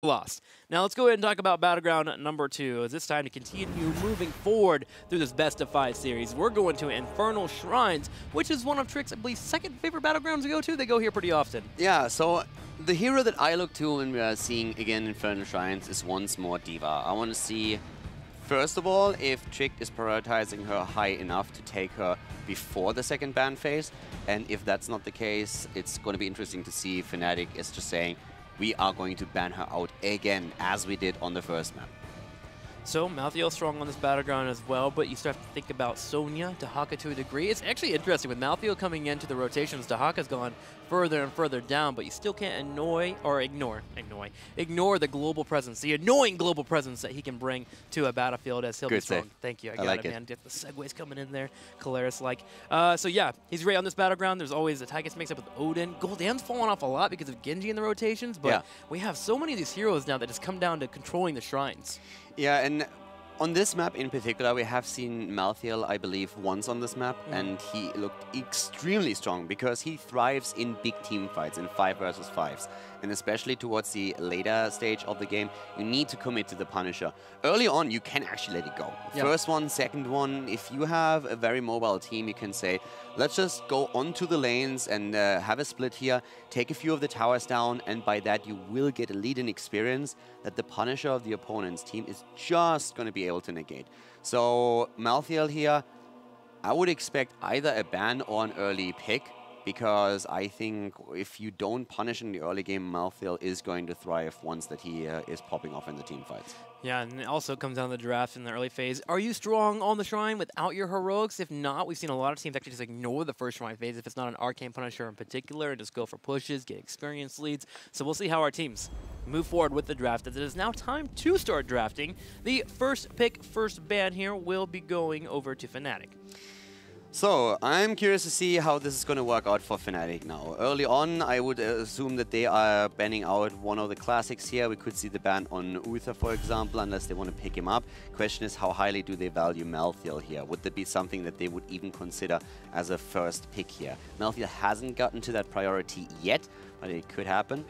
lost. Now let's go ahead and talk about Battleground number 2, as it's time to continue moving forward through this best of 5 series. We're going to Infernal Shrines, which is one of Tricked's, I believe, second favorite battlegrounds to go to. They go here pretty often. Yeah, so the hero that I look to when we are seeing again Infernal Shrines is once more D.Va. I want to see, first of all, if Tricked is prioritizing her high enough to take her before the second ban phase, and if that's not the case, it's going to be interesting to see if Fnatic is just saying, we are going to ban her out again, as we did on the first map. So, Malthael strong on this battleground as well, but you start to think about Sonya, Dehaka to a degree. It's actually interesting, with Malthael coming into the rotations, Dehaka's gone further and further down, but you still can't ignore the global presence, the annoying global presence that he can bring to a battlefield as he'll be strong. Save. Thank you, I I got like it, man. Get the segues coming in there, Calaris-like. So yeah, he's great on this battleground. There's always the Tychus mix up with Odin. Gul'dan's fallen off a lot because of Genji in the rotations, but we have so many of these heroes now that just come down to controlling the shrines. Yeah, and on this map in particular, we have seen Malthael, I believe, once on this map, and he looked extremely strong because he thrives in big team fights, in 5 versus 5s. And especially towards the later stage of the game, you need to commit to the Punisher. Early on, you can actually let it go. First one, second one, if you have a very mobile team, you can say, let's just go onto the lanes and have a split here, take a few of the towers down, and by that you will get a lead in experience that the Punisher of the opponent's team is just going to be able to negate. So Malthael here, I would expect either a ban or an early pick, because I think if you don't punish in the early game, Malthael is going to thrive once that he is popping off in the team fights. Yeah, and it also comes down to the draft in the early phase. Are you strong on the Shrine without your heroics? If not, we've seen a lot of teams actually just ignore the first Shrine phase if it's not an Arcane Punisher in particular, and just go for pushes, get experience leads. So we'll see how our teams move forward with the draft, as it is now time to start drafting. The first pick, first ban here will be going over to Fnatic. So, I'm curious to see how this is going to work out for Fnatic now. Early on, I would assume that they are banning out one of the classics here. We could see the ban on Uther, for example, unless they want to pick him up. Question is, how highly do they value Malthael here? Would that be something that they would even consider as a first pick here? Malthael hasn't gotten to that priority yet, but it could happen.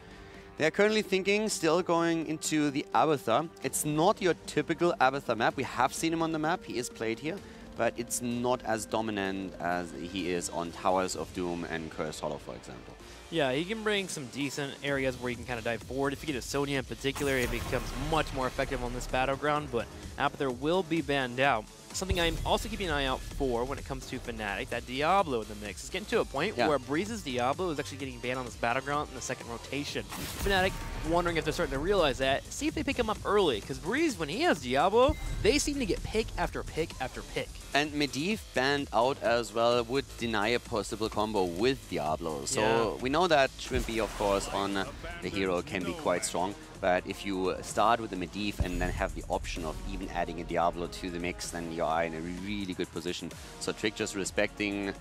They're currently thinking, still going into the Abathur. It's not your typical Abathur map. We have seen him on the map. He is played here, but it's not as dominant as he is on Towers of Doom and Cursed Hollow, for example. Yeah, he can bring some decent areas where you can kind of dive forward. If you get a Sonya in particular, it becomes much more effective on this battleground, but Abathur will be banned out. Something I'm also keeping an eye out for when it comes to Fnatic, that Diablo in the mix. It's getting to a point where Breeze's Diablo is actually getting banned on this battleground in the second rotation. Fnatic wondering if they're starting to realize that. See if they pick him up early, because Breeze, when he has Diablo, they seem to get pick after pick after pick. And Medivh banned out as well would deny a possible combo with Diablo. So we know that Shrimpy, of course, on the hero can be quite strong. But if you start with the Medivh and then have the option of even adding a Diablo to the mix, then you are in a really good position. So Trick just respecting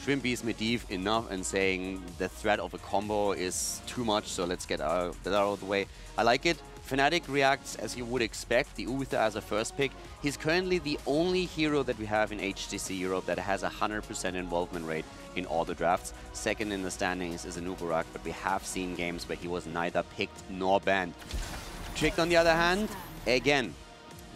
Shrimpy's Medivh enough and saying the threat of a combo is too much, so let's get that out of the way. I like it. Fnatic reacts as you would expect, the Uther as a first pick. He's currently the only hero that we have in HGC Europe that has a 100% involvement rate in all the drafts. Second in the standings is Anubarak, but we have seen games where he was neither picked nor banned. Tricked on the other hand, again,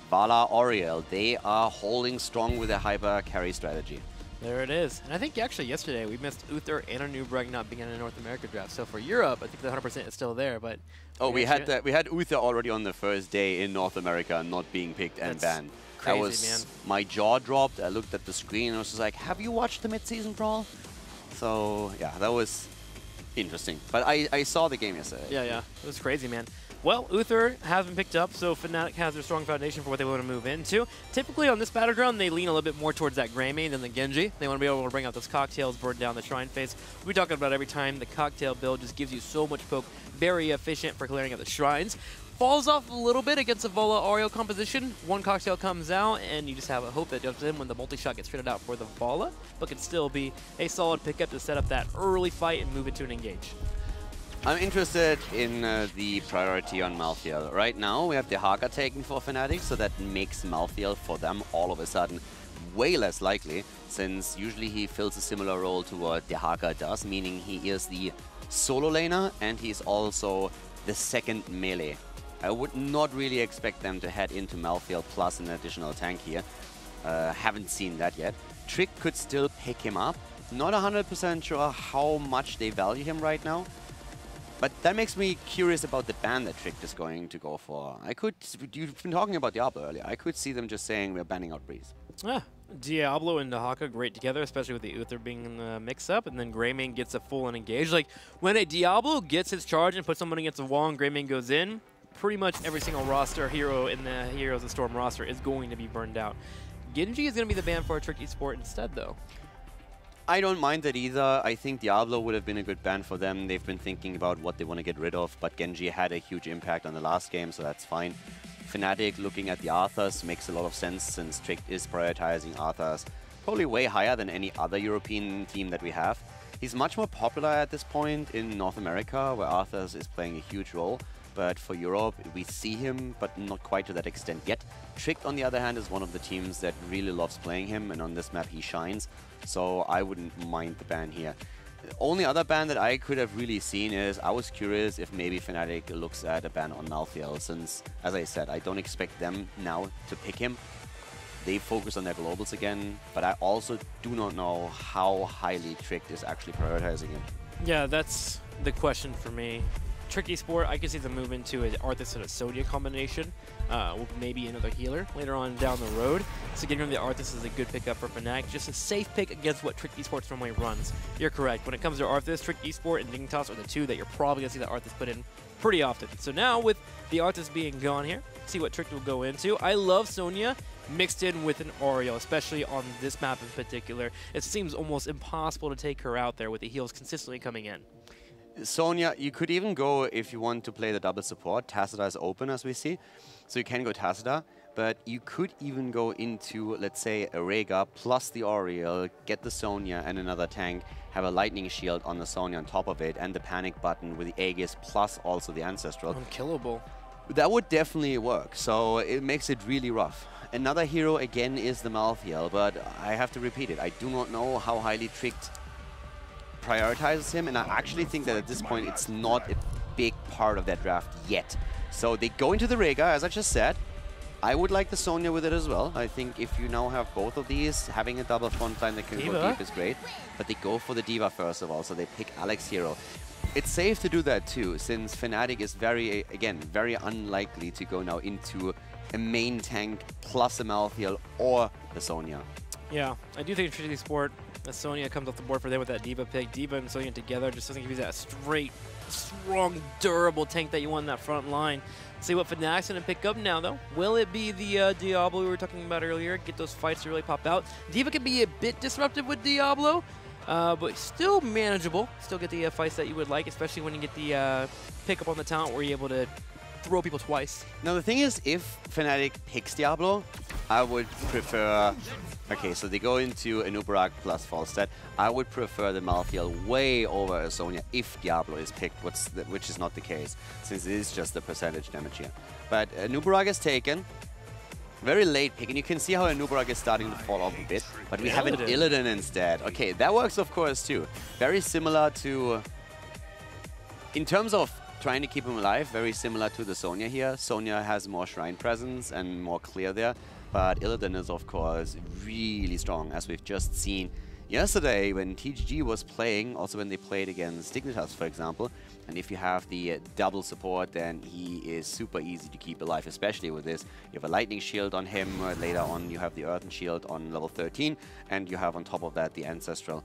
Vala Oriel, they are holding strong with a hyper carry strategy. There it is. And I think actually yesterday we missed Uther and Anubarak not being in a North America draft. So for Europe, I think the 100% is still there, but... Oh, we had Uther already on the first day in North America not being picked and banned. Crazy, man. My jaw dropped. I looked at the screen and I was just like, have you watched the mid-season brawl? So, yeah, that was interesting. But I saw the game yesterday. Yeah. It was crazy, man. Well, Uther has been picked up, so Fnatic has their strong foundation for what they want to move into. Typically on this battleground, they lean a little bit more towards that Grey main than the Genji. They want to be able to bring out those cocktails, burn down the Shrine phase. We talk about every time, the cocktail build just gives you so much poke, very efficient for clearing out the Shrines. Falls off a little bit against the Vala Oriel composition. One cocktail comes out, and you just have a hope that jumps in when the multi-shot gets traded out for the Vala, but can still be a solid pickup to set up that early fight and move into an engage. I'm interested in the priority on Malthael. Right now, we have Dehaka taken for Fnatic, so that makes Malthael for them all of a sudden way less likely, since usually he fills a similar role to what Dehaka does, meaning he is the solo laner and he's also the second melee I would not really expect them to head into Malfield plus an additional tank here. Haven't seen that yet. Trick could still pick him up. Not 100% sure how much they value him right now. But that makes me curious about the ban that Trick is going to go for. You've been talking about Diablo earlier. I could see them just saying we're banning out Breeze. Yeah, Diablo and Dahaka great together, especially with the Uther being in the mix-up, and then Greymane gets a full and engaged. Like, when a Diablo gets his charge and puts someone against the wall and Greymane goes in, pretty much every single roster hero in the Heroes of Storm roster is going to be burned out. Genji is going to be the ban for a Trick Esport instead, though. I don't mind that either. I think Diablo would have been a good ban for them. They've been thinking about what they want to get rid of, but Genji had a huge impact on the last game, so that's fine. Fnatic looking at the Arthurs makes a lot of sense since Trick is prioritizing Arthurs probably way higher than any other European team that we have. He's much more popular at this point in North America, where Arthurs is playing a huge role. But for Europe, we see him, but not quite to that extent yet. Tricked, on the other hand, is one of the teams that really loves playing him, and on this map he shines. So I wouldn't mind the ban here. The only other ban that I could have really seen is, I was curious if maybe Fnatic looks at a ban on Malfield, since, as I said, I don't expect them now to pick him. They focus on their globals again, but I also do not know how highly Tricked is actually prioritizing him. Yeah, that's the question for me. Trick Esport, I can see them move into an Arthas and a Sonya combination, with maybe another healer later on down the road. So getting rid of the Arthas is a good pickup for Fnatic, just a safe pick against what Trick Esports normally runs. You're correct. When it comes to Arthas, Trick Esport and Dignitas are the two that you're probably going to see the Arthas put in pretty often. So now with the Arthas being gone here, see what Trick will go into. I love Sonya mixed in with an Oriel, especially on this map in particular. It seems almost impossible to take her out there with the heals consistently coming in. Sonya, you could even go, if you want to play the double support, Tacita is open as we see, so you can go Tacita, but you could even go into, let's say, a Rega plus the Oriel, get the Sonya and another tank, have a lightning shield on the Sonya on top of it, and the panic button with the Aegis plus also the Ancestral. Unkillable. That would definitely work, so it makes it really rough. Another hero again is the Malthael, but I have to repeat it, I do not know how highly Tricked prioritizes him, and I actually think that at this point it's not a big part of that draft yet. So they go into the Rega, as I just said. I would like the Sonya with it as well. I think if you now have both of these, having a double frontline that can go deep is great. But they go for the Diva first of all, so they pick Alex Hero. It's safe to do that too, since Fnatic is very unlikely to go now into a main tank plus a Malthael or the Sonya. Yeah, I do think Trick Esport, as Sonya comes off the board for them with that Diva pick, Diva and Sonya together just doesn't give you that straight, strong, durable tank that you want in that front line. See what Fnatic's going to pick up now, though. Will it be the Diablo we were talking about earlier? Get those fights to really pop out. Diva can be a bit disruptive with Diablo, but still manageable. Still get the fights that you would like, especially when you get the pick up on the talent where you're able to throw people twice. Now, the thing is, if Fnatic picks Diablo, I would prefer... Okay, so they go into a Nubarak plus Falstad. I would prefer the Malthael way over a Sonya if Diablo is picked, which is not the case, since it is just the percentage damage here. But Nubarak is taken. Very late pick, and you can see how a Nubarak is starting to fall off a bit. But we have an Illidan instead. Okay, that works, of course, too. Very similar to... In terms of trying to keep him alive, very similar to the Sonya here. Sonya has more Shrine presence and more clear there. But Illidan is, of course, really strong, as we've just seen yesterday when TGG was playing, also when they played against Dignitas, for example. And if you have the double support, then he is super easy to keep alive, especially with this. You have a Lightning Shield on him, later on you have the Earthen Shield on level 13, and you have on top of that the Ancestral.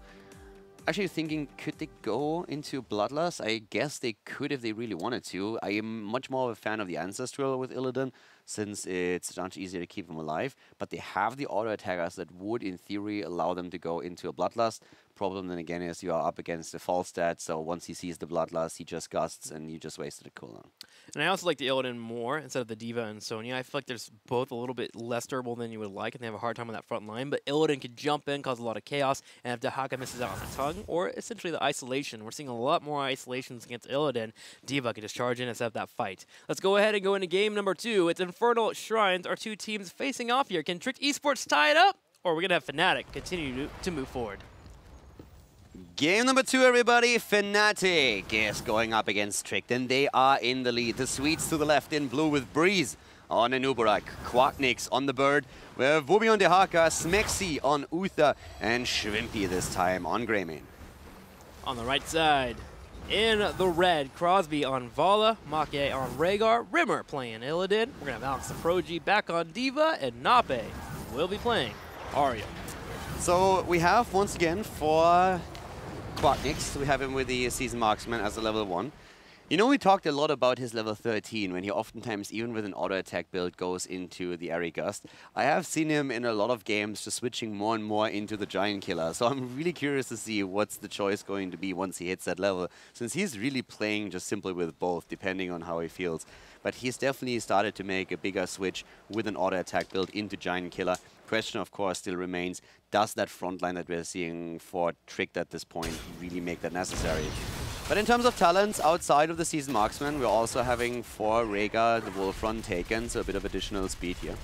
Actually thinking, could they go into Bloodlust? I guess they could if they really wanted to. I am much more of a fan of the Ancestral with Illidan, since it's much easier to keep him alive. But they have the auto attackers that would, in theory, allow them to go into a Bloodlust. Problem then again is you are up against a Falstad, so once he sees the Bloodlust, he just gusts and you just wasted a cooldown. And I also like the Illidan more instead of the Diva and Sonya. I feel like there's both a little bit less durable than you would like, and they have a hard time on that front line. But Illidan can jump in, cause a lot of chaos, and if Dahaka misses out on the tongue, or essentially the isolation, we're seeing a lot more isolations against Illidan. Diva can just charge in and set up that fight. Let's go ahead and go into game number 2. It's Infernal Shrines, our two teams facing off here. Can Tricked Esports tie it up, or are we going to have Fnatic continue to move forward? Game number 2, everybody. Fnatic is going up against Tricked, and they are in the lead. The Swedes to the left in blue with Breeze on Anubarak, Quacknix on the Bird, we have Wubi on Dehaka, Smexy on Uther, and Shrimpy this time on Greymane. On the right side, in the red, Crosby on Vala, Make on Rhaegar, Rimmer playing Illidan. We're going to have Alex the Proji back on Diva, and Nape will be playing Arya. So we have, once again, for Quacknix, we have him with the Season Marksman as a level 1. You know, we talked a lot about his level 13 when he oftentimes, even with an auto attack build, goes into the Airy Gust. I have seen him in a lot of games just switching more and more into the Giant Killer. So I'm really curious to see what's the choice going to be once he hits that level, since he's really playing just simply with both, depending on how he feels. But he's definitely started to make a bigger switch with an auto attack build into Giant Killer. Question, of course, still remains, does that front line that we're seeing for Tricked at this point really make that necessary? But in terms of talents, outside of the Season Marksman, we're also having for Rhaegar the Wolf Run taken, so a bit of additional speed here.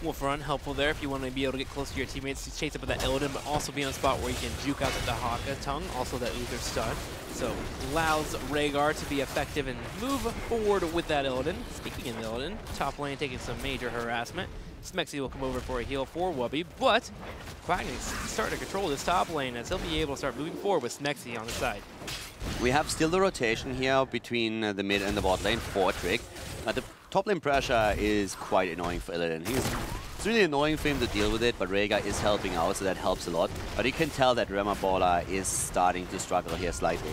Wolf Run, helpful there if you want to be able to get close to your teammates to chase up with that Illidan, but also be in a spot where you can juke out the Dehaka tongue, also that Uther stun. So allows Rhaegar to be effective and move forward with that Illidan. Speaking of Illidan, top lane taking some major harassment. Smexy will come over for a heal for Wubby, but Quacknix starting to control this top lane as he'll be able to start moving forward with Smexy on the side. We have still the rotation here between the mid and the bot lane for Trick. The top lane pressure is quite annoying for Illidan. It's really annoying for him to deal with it, but Rhaegar is helping out, so that helps a lot. But you can tell that Rema Baller is starting to struggle here slightly.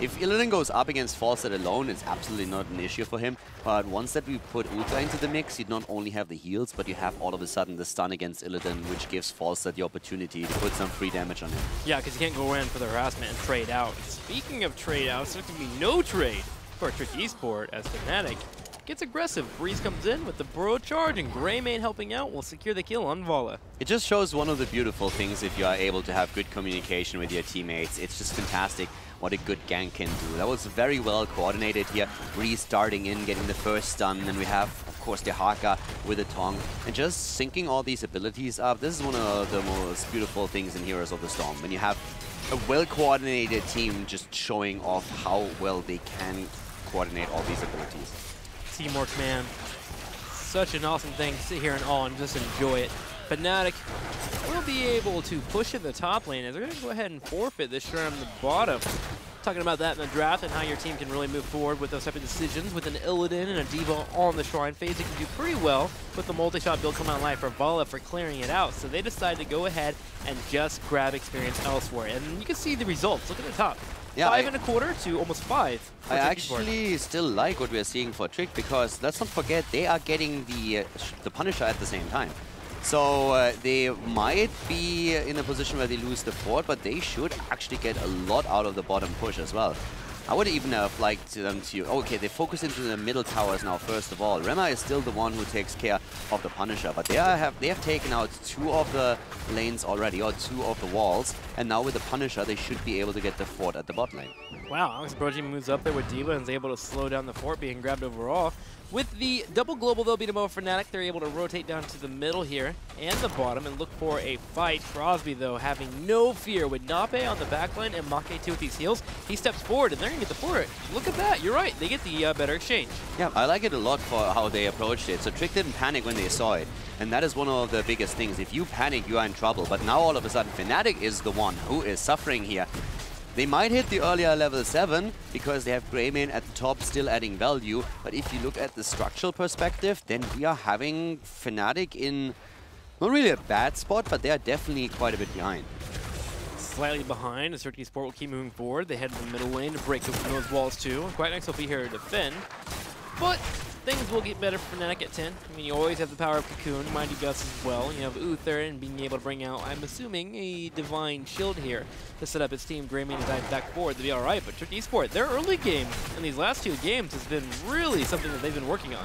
If Illidan goes up against Falset alone, it's absolutely not an issue for him. But once that we put Uther into the mix, you not only have the heals, but you have all of a sudden the stun against Illidan, which gives Falset the opportunity to put some free damage on him. Yeah, because you can't go in for the harassment and trade out. Speaking of trade outs, there's going to be no trade for Tricked Esport as Fnatic gets aggressive. Breeze comes in with the Burrow charge, and Greymane helping out will secure the kill on Vala. It just shows one of the beautiful things if you are able to have good communication with your teammates. It's just fantastic what a good gank can do. That was very well coordinated here. Breeze starting in, getting the first stun, and we have, of course, Dehaka with a tongue. And just syncing all these abilities up, this is one of the most beautiful things in Heroes of the Storm. When you have a well-coordinated team just showing off how well they can coordinate all these abilities. Teamwork, man. Such an awesome thing to sit here and all and just enjoy it. Fnatic will be able to push in the top lane as they're going to go ahead and forfeit this shrine on the bottom. Talking about that in the draft and how your team can really move forward with those type of decisions. With an Illidan and a Diva on the shrine phase, you can do pretty well with the multi-shot build coming online for Vala for clearing it out. So they decided to go ahead and just grab experience elsewhere. And you can see the results. Look at the top. Yeah, 5.25 to almost 5. I actually still like what we're seeing for Trick, because let's not forget they are getting the Punisher at the same time. So they might be in a position where they lose the fort, but they should actually get a lot out of the bottom push as well. I would even have liked them to... Okay, they focus into the middle towers now, first of all. Rema is still the one who takes care of the Punisher, but they have taken out 2 of the lanes already, or 2 of the walls, and now with the Punisher, they should be able to get the fort at the bot lane. Wow, Alex Brogy moves up there with Diva and is able to slow down the fort being grabbed overall. With the double global, they'll beat him over Fnatic. They're able to rotate down to the middle here and the bottom and look for a fight. Crosby, though, having no fear with Nape on the backline and Make too with these heals. He steps forward and they're going to get the fort. Look at that. You're right. They get the better exchange. Yeah, I like it a lot for how they approached it. So Trick didn't panic when they saw it. And that is one of the biggest things. If you panic, you are in trouble. But now all of a sudden, Fnatic is the one who is suffering here. They might hit the earlier level 7 because they have Greymane at the top still adding value. But if you look at the structural perspective, then we are having Fnatic in not really a bad spot, but they are definitely quite a bit behind. Slightly behind, as Tricked Esport will keep moving forward. They head to the middle lane to break open those walls too. Quacknix will be here to defend. But things will get better for Fnatic at 10. I mean, you always have the power of Cocoon, Mighty Gust as well. You have Uther and being able to bring out, I'm assuming, a Divine Shield here to set up his team. Greymane and dive back forward to be alright, but Tricked Esport, their early game in these last 2 games has been really something that they've been working on.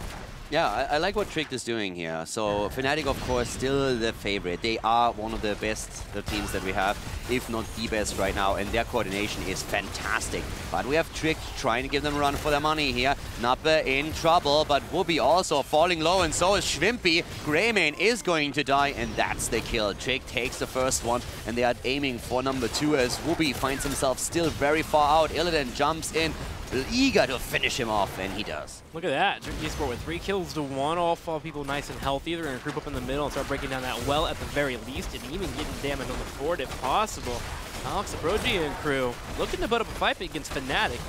Yeah, I like what Tricked is doing here. So Fnatic, of course, still the favorite. They are one of the best teams that we have, if not the best right now, and their coordination is fantastic. But we have Tricked trying to give them a run for their money here. Nappe in trouble, but Whoopi also falling low, and so is Shrimpy. Greymane is going to die, and that's the kill. Tricked takes the first one, and they are aiming for number 2 as Whoopi finds himself still very far out. Illidan jumps in, eager to finish him off, and he does. Look at that. Tricked esport with 3 kills to 1. All 4 people nice and healthy. They're going to group up in the middle and start breaking down that well at the very least, and even getting damage on the fort if possible. Alex Aproji and crew looking to put up a fight against Fnatic.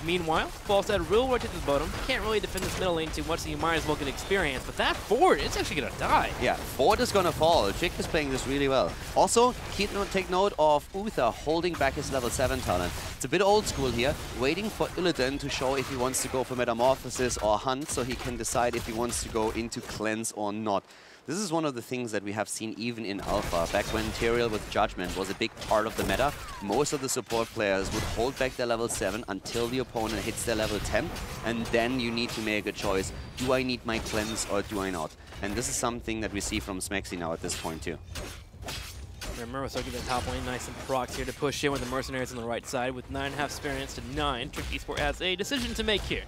Meanwhile, Falstad will rotate to the bottom. Can't really defend this middle lane too much, so you might as well get experience. But that fort, it's actually going to die. Yeah, fort is going to fall. Trick is playing this really well. Also, take note of Uther holding back his level 7 talent. It's a bit old school here, waiting for Illidan to show if he wants to go for Metamorphosis or Hunt, so he can decide if he wants to go into Cleanse or not. This is one of the things that we have seen even in Alpha. Back when Tyrael with Judgment was a big part of the meta, most of the support players would hold back their level 7 until the opponent hits their level 10, and then you need to make a choice. Do I need my Cleanse or do I not? And this is something that we see from Smexy now at this point too. Remember, we're soaking the top lane nice and procs here to push in with the Mercenaries on the right side with 9.5 experience to 9. Tricked esport has a decision to make here.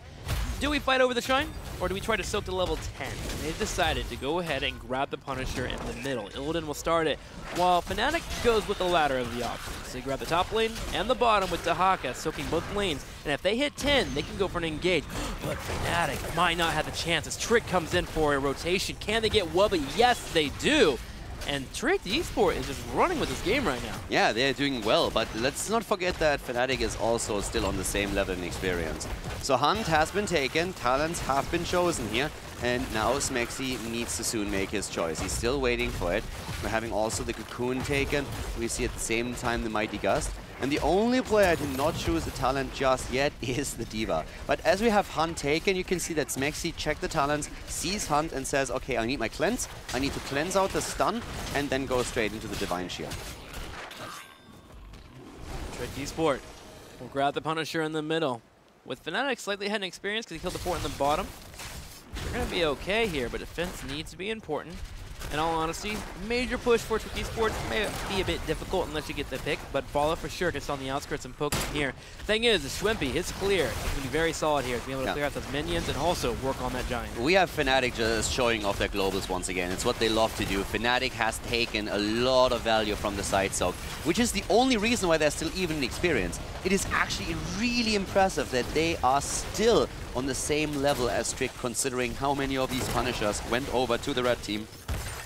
Do we fight over the Shrine, or do we try to soak to level 10? And they've decided to go ahead and grab the Punisher in the middle. Illidan will start it, while Fnatic goes with the latter of the options. So they grab the top lane and the bottom with Dahaka, soaking both lanes. And if they hit 10, they can go for an engage. But Fnatic might not have the chance as Trick comes in for a rotation. Can they get Wubba? Yes, they do. And Tricked esport is just running with this game right now. Yeah, they're doing well, but let's not forget that Fnatic is also still on the same level in experience. So Hunt has been taken, talents have been chosen here, and now Smexy needs to soon make his choice. He's still waiting for it. We're having also the Cocoon taken. We see at the same time the Mighty Gust. And the only player to not choose a talent just yet is the D.Va. But as we have Hunt taken, you can see that Smexy checked the talents, sees Hunt and says, okay, I need my cleanse, I need to cleanse out the stun, and then go straight into the Divine Shield. Tricked esport will grab the Punisher in the middle. With Fnatic slightly ahead in experience because he killed the fort in the bottom, they're going to be okay here, but defense needs to be important. In all honesty, major push for Tricked esport may be a bit difficult unless you get the pick, but Bala for sure gets on the outskirts and pokes him here. Thing is, Shwimpy, his clear is going to be very solid here to be able to clear out those minions and also work on that Giant. We have Fnatic just showing off their globals once again. It's what they love to do. Fnatic has taken a lot of value from the side soak, which is the only reason why they're still even in experience. It is actually really impressive that they are still on the same level as Trick, considering how many of these Punishers went over to the red team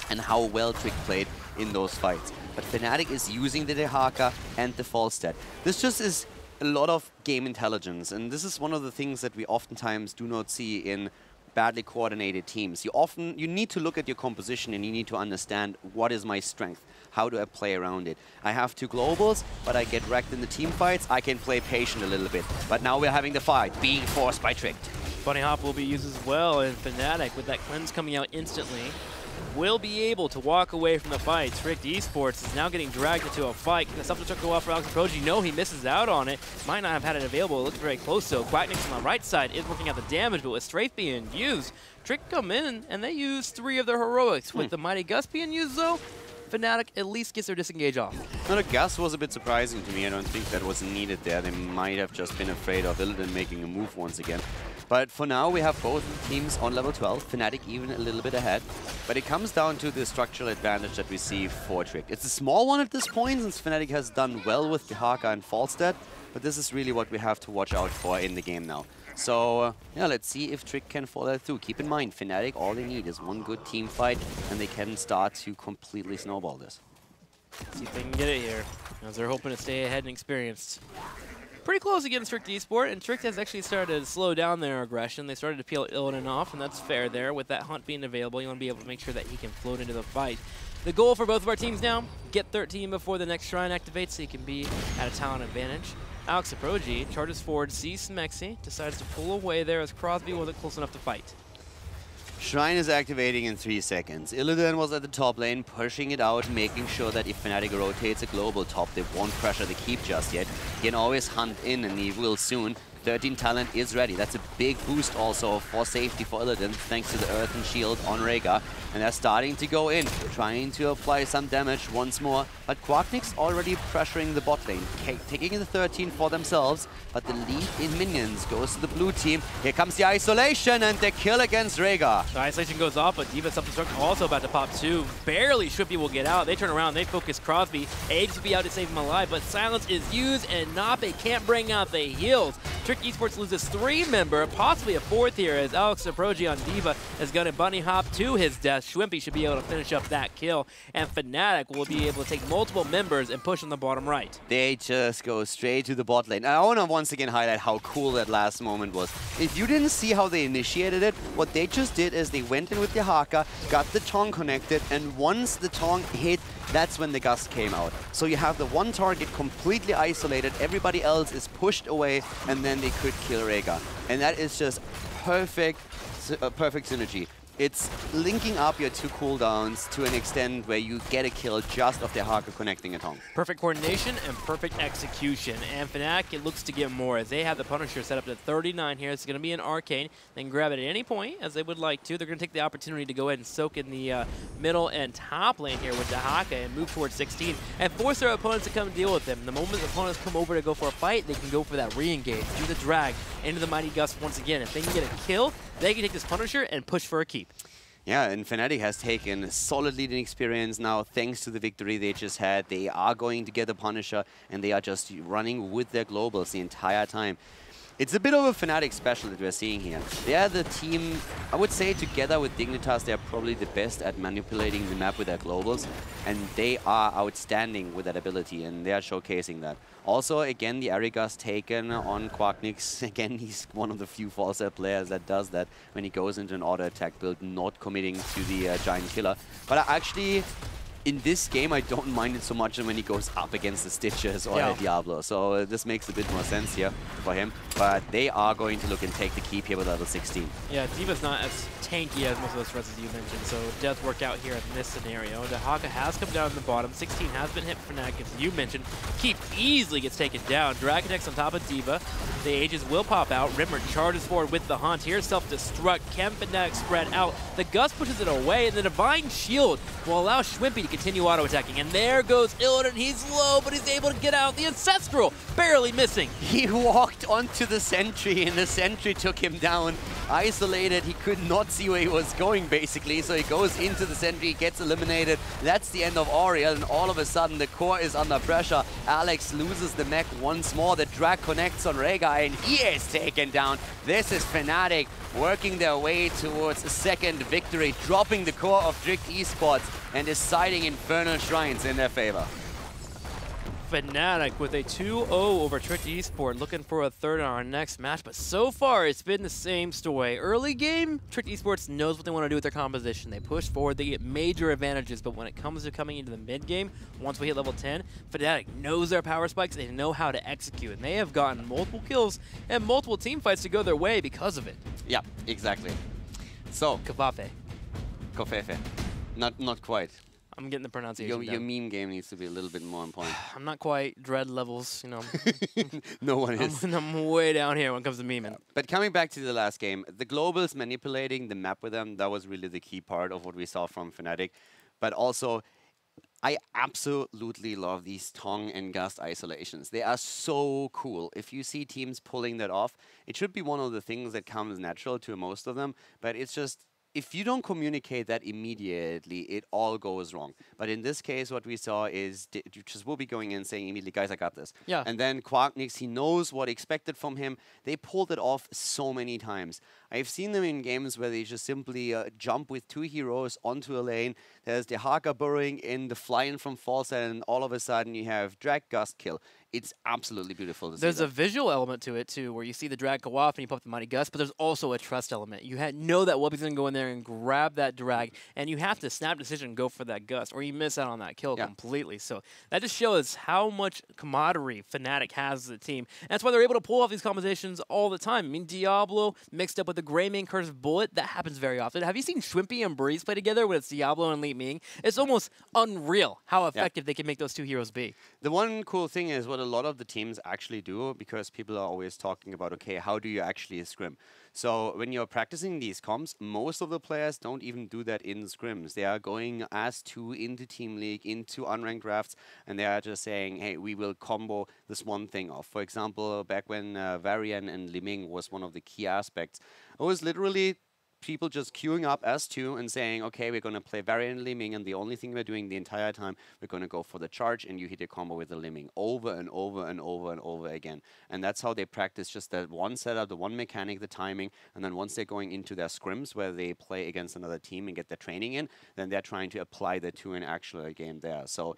and how well Trick played in those fights. But Fnatic is using the Dehaka and the Falstad. This just is a lot of game intelligence, and this is one of the things that we oftentimes do not see in badly coordinated teams. You need to look at your composition and you need to understand what is my strength. How do I play around it? I have 2 globals, but I get wrecked in the team fights. I can play patient a little bit. But now we're having the fight, being forced by Tricked. Bunny Hop will be used as well, and Fnatic, with that cleanse coming out instantly, will be able to walk away from the fight. Tricked esports is now getting dragged into a fight. Can the self-destruct go off for Alex Aproji? No, he misses out on it. Might not have had it available. It looks very close, though. Quacknix on the right side is working out the damage, but with Strafe being used, Trick come in, and they use 3 of their heroics. With the Mighty Gust being used, though, Fnatic at least gets their disengage off. Now, the Gust was a bit surprising to me. I don't think that was needed there. They might have just been afraid of Illidan making a move once again. But for now, we have both teams on level 12, Fnatic even a little bit ahead. But it comes down to the structural advantage that we see for Trick. It's a small one at this point, since Fnatic has done well with Dehaka and Falstad, but this is really what we have to watch out for in the game now. So, yeah, let's see if Trick can follow that through. Keep in mind, Fnatic, all they need is one good team fight, and they can start to completely snowball this. See if they can get it here, as they're hoping to stay ahead and experienced. Pretty close against Tricked esport, and Tricked has actually started to slow down their aggression. They started to peel Illidan off, and that's fair there. With that Hunt being available, you want to be able to make sure that he can float into the fight. The goal for both of our teams now, get 13 before the next Shrine activates so you can be at a talent advantage. Alex Aproji charges forward, sees Smexy, decides to pull away there as Crosby wasn't close enough to fight. Shrine is activating in 3 seconds. Illidan was at the top lane, pushing it out, making sure that if Fnatic rotates a global top, they won't pressure the keep just yet. He can always hunt in, and he will soon. 13 talent is ready. That's a big boost also for safety for Illidan, thanks to the Earthen Shield on Rhaegar. And they're starting to go in, trying to apply some damage once more. But Quacknick's already pressuring the bot lane, taking the 13 for themselves. But the lead in minions goes to the blue team. Here comes the isolation and the kill against Rhaegar. The isolation goes off, but D.Va self-destruct also about to pop too. Barely Shrimpy will get out. They turn around, they focus Crosby. Age to be out to save him alive, but silence is used and Nape can't bring out the heals. Tricked Esports loses 3-member, possibly a 4th here, as Alex Saprogi on D.Va is going to bunny hop to his death. Shrimpy should be able to finish up that kill, and Fnatic will be able to take multiple members and push on the bottom right. They just go straight to the bot lane. I want to once again highlight how cool that last moment was. If you didn't see how they initiated it, what they just did is they went in with the Haka, got the Tong connected, and once the Tong hit, that's when the Gust came out. So you have the one target completely isolated, everybody else is pushed away, and then they could kill Rhaegar. And that is just perfect synergy. It's linking up your two cooldowns to an extent where you get a kill just off their Haka connecting a Tong. Perfect coordination and perfect execution. And Fnatic, it looks to get more as they have the Punisher set up to 39 here. It's going to be an Arcane. They can grab it at any point as they would like to. They're going to take the opportunity to go ahead and soak in the middle and top lane here with the Haka and move towards 16 and force their opponents to come deal with them. The moment the opponents come over to go for a fight, they can go for that re-engage, do the drag into the Mighty Gust once again. If they can get a kill, they can take this Punisher and push for a keep. Yeah, and Fnatic has taken a solid leading experience now thanks to the victory they just had. They are going to get the Punisher, and they are just running with their globals the entire time. It's a bit of a Fnatic special that we're seeing here. They are the team, I would say, together with Dignitas, they're probably the best at manipulating the map with their globals, and they are outstanding with that ability, and they are showcasing that. Also, again, the Arigas taken on Quacknix. Again, he's one of the few Falset players that does that when he goes into an auto-attack build, not committing to the Giant Killer. But actually, in this game, I don't mind it so much when he goes up against the Stitches or the Diablo. So this makes a bit more sense here for him. But they are going to look and take the keep here with level 16. Yeah, D.Va's not as tanky as most of those threats as you mentioned, so it does work out here in this scenario. The Haka has come down in the bottom. 16 has been hit for Fnatic, as you mentioned. Keep easily gets taken down. Dragon X on top of D.Va. The Aegis will pop out. Rimmer charges forward with the Hunt. Here, self-destruct. Can Fnatic spread out? The Gust pushes it away, and the Divine Shield will allow Shwimpy to continue auto-attacking. And there goes Illidan. He's low, but he's able to get out. The Ancestral barely missing. He walked onto the Sentry, and the Sentry took him down. Isolated, he could not see where he was going, basically, so he goes into the Sentry, gets eliminated. That's the end of Auriel, and all of a sudden the core is under pressure. Alex loses the mech once more. The drag connects on Rhaegar, and he is taken down. This is Fnatic working their way towards a second victory, dropping the core of Tricked Esports and deciding Infernal Shrines in their favor. Fnatic with a 2-0 over Tricked Esport, looking for a third on our next match, but so far it's been the same story. Early game, Tricked Esports knows what they want to do with their composition. They push forward, they get major advantages, but when it comes to coming into the mid game, once we hit level 10, Fnatic knows their power spikes, they know how to execute, and they have gotten multiple kills and multiple team fights to go their way because of it. Yeah, exactly. So, Kafafe. Kofefe. Not quite. I'm getting the pronunciation Your meme game needs to be a little bit more on point. I'm not quite Dread levels, you know. No one is. I'm way down here when it comes to memeing. But coming back to the last game, the globals manipulating the map with them, that was really the key part of what we saw from Fnatic. But also, I absolutely love these Tong and Gust isolations. They are so cool. If you see teams pulling that off, it should be one of the things that comes natural to most of them, but it's just, if you don't communicate that immediately, it all goes wrong. But in this case, what we saw is you just will be going in saying immediately, guys, I got this. Yeah. And then Quacknix, he knows what expected from him. They pulled it off so many times. I've seen them in games where they just simply jump with two heroes onto a lane. There's the Haka burrowing in, the flying from Falset, and all of a sudden you have drag Gust kill. It's absolutely beautiful to see. There's a visual element to it, too, where you see the drag go off and you pop the Mighty Gust, but there's also a trust element. You know that Whoopi's going to go in there and grab that drag, and you have to snap decision and go for that Gust, or you miss out on that kill completely. So that just shows how much camaraderie Fnatic has as a team. And that's why they're able to pull off these combinations all the time. I mean, Diablo mixed up with the Greymane Cursive Bullet, that happens very often. Have you seen Shwimpy and Breeze play together when it's Diablo and Li Ming? It's almost unreal how effective they can make those two heroes be. The one cool thing is what a lot of the teams actually do, because people are always talking about, okay, how do you actually scrim? So when you're practicing these comps, most of the players don't even do that in scrims. They are going as two into Team League, into unranked drafts, and they are just saying, hey, we will combo this one thing off. For example, back when Varian and Liming was one of the key aspects, it was literally people just queuing up as two and saying, okay, we're going to play Varian and Liming, and the only thing we're doing the entire time, we're going to go for the charge, and you hit a combo with the Liming over and over and over and over again. And that's how they practice just that one setup, the one mechanic, the timing, and then once they're going into their scrims where they play against another team and get their training in, then they're trying to apply the to an actual game there. So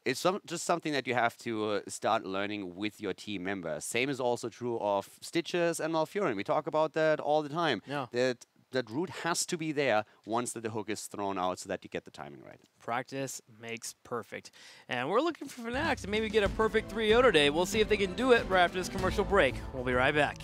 it's just something that you have to start learning with your team members. Same is also true of Stitches and Malfurion. We talk about that all the time. Yeah. That root has to be there once the hook is thrown out so that you get the timing right. Practice makes perfect. And we're looking for Fnatic to maybe get a perfect 3-0 today. We'll see if they can do it right after this commercial break. We'll be right back.